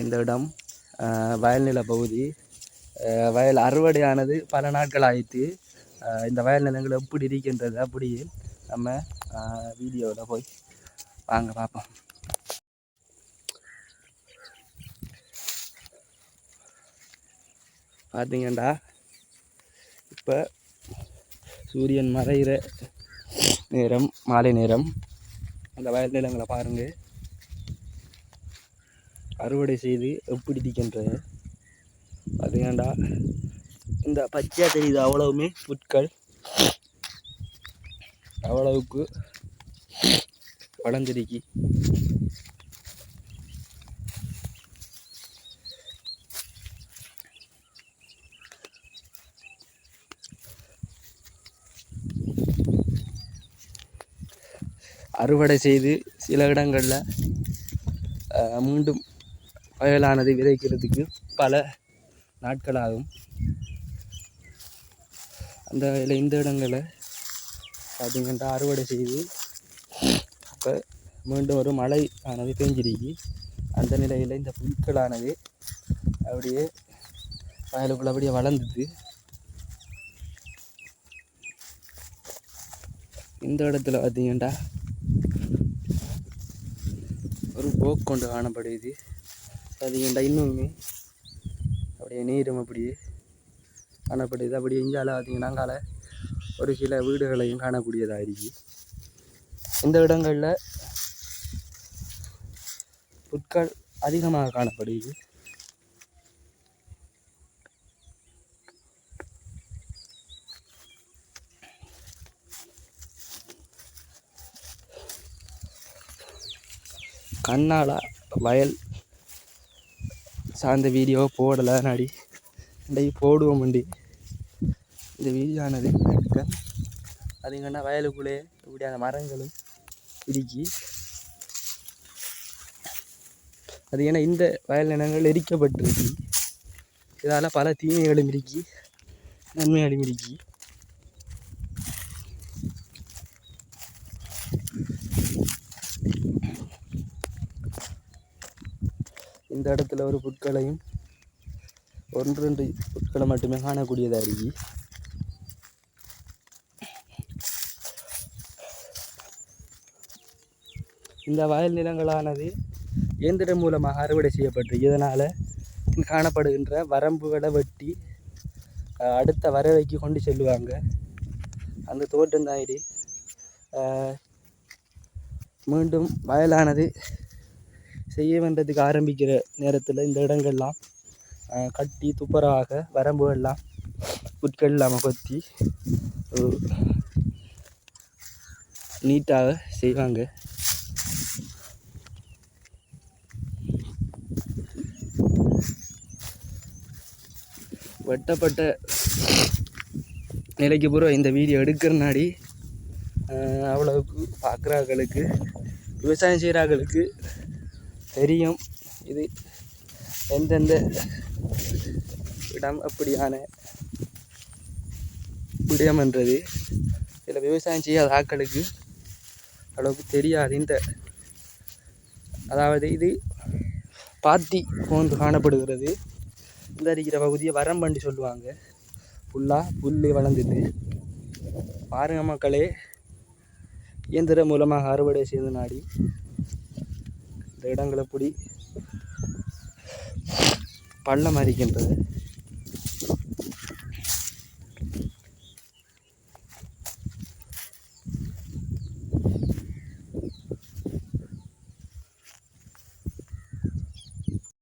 இந்த இடம் வயல் நில பகுதி. வயல் அறுவடையானது பல நாட்கள் ஆயிடுச்சு. இந்த வயல் நிலங்கள் எப்படி இருக்கின்றது அப்படியே நம்ம வீடியோவில் போய் வாங்க பார்ப்போம். பார்த்தீங்கண்டா இப்போ சூரியன் மறைகிற நேரம், மாலை நேரம். அந்த வயல் நிலங்களை பாருங்கள், அறுவடை செய்து எப்படி இருக்கின்றது பார்த்தீங்கண்டா. இந்த பச்சையாக தெரியுது அவ்வளவுமே புட்கள், அவ்வளவுக்கு வளர்ந்துருக்கி. அறுவடை செய்து சில இடங்களில் மீண்டும் வயலானது விதைக்கிறதுக்கு பல நாட்களாகும். அந்த வயலில் இந்த இடங்களை பார்த்திங்கன்னா அறுவடை செய்து இப்போ மீண்டும் ஒரு மழை ஆனது பெஞ்சிருக்கி. அந்த நிலையில் இந்த புற்களானது அப்படியே வயலுக்குள்ள அப்படியே வளர்ந்துது. இந்த இடத்துல பார்த்தீங்கன்னா ஒரு போக் கொண்டு காணப்படுது. பார்த்தீங்கன்னா இன்னுமே அப்படியே நீரும் அப்படியே காணப்படுது. அப்படியே இஞ்சால பார்த்தீங்கன்னா அங்கால ஒரு சில வீடுகளையும் காணக்கூடியதாக இருக்கு. இந்த இடங்களில் புற்கள் அதிகமாக காணப்படுது. கண்ணால் வயல் சார்ந்த வீடியோ போடலை நாடி இன்றைக்கு போடுவோம். இந்த வீடியோனது எடுக்க அதுங்கன்னா வயலுக்குள்ளே இப்படியான மரங்களும் இறுக்கி. அது ஏன்னா இந்த வயல் நிலங்கள் எரிக்கப்பட்டிருக்கு. இதால் பல தீமைகளும் இறுக்கி, நன்மைகளும் இறுக்கி. இந்த இடத்துல ஒரு புட்களையும் 1-2 புட்களை மட்டுமே காணக்கூடியதாக இருக்கு. இந்த வயல் நிலங்களானது இயந்திரம் மூலமாக அறுவடை செய்யப்பட்டிருக்கு. இதனால் காணப்படுகின்ற வரம்புகளை வெட்டி அடுத்த வரவைக்கு கொண்டு செல்லுவாங்க. அந்த தோட்டம் தான் இது. மீண்டும் வயலானது செய்ய வேண்டதுக்கு ஆரம்பிக்கிற நேரத்தில் இந்த இடங்கள்லாம் கட்டி துப்புரவாக வரம்புகள்லாம் புட்கள் இல்லாமல் கொத்தி நீட்டாக செய்வாங்க. வெட்டப்பட்ட நிலைக்கு பூரா இந்த வீடியோ எடுக்கிறனாடி அவ்வளவுக்கு பார்க்குறாங்களுக்கு, விவசாயம் செய்கிறாங்களுக்கு தெரியும் இது எந்தெந்த இடம் அப்படியான விடயம்ன்றது. சில விவசாயம் செய்யாத ஆட்களுக்கு அளவுக்கு தெரியாது. அதாவது இது பாத்தி போன்று காணப்படுகிறது. இந்த இருக்கிற பகுதியை வரம்பண்டி சொல்லுவாங்க. ஃபுல்லாக புல் வளர்ந்துட்டு பாருங்க மக்களே. இயந்திரம் மூலமாக அறுவடை செய்து நாடி இந்த இடங்கள் எப்படி பள்ளம் அரிக்கின்றது.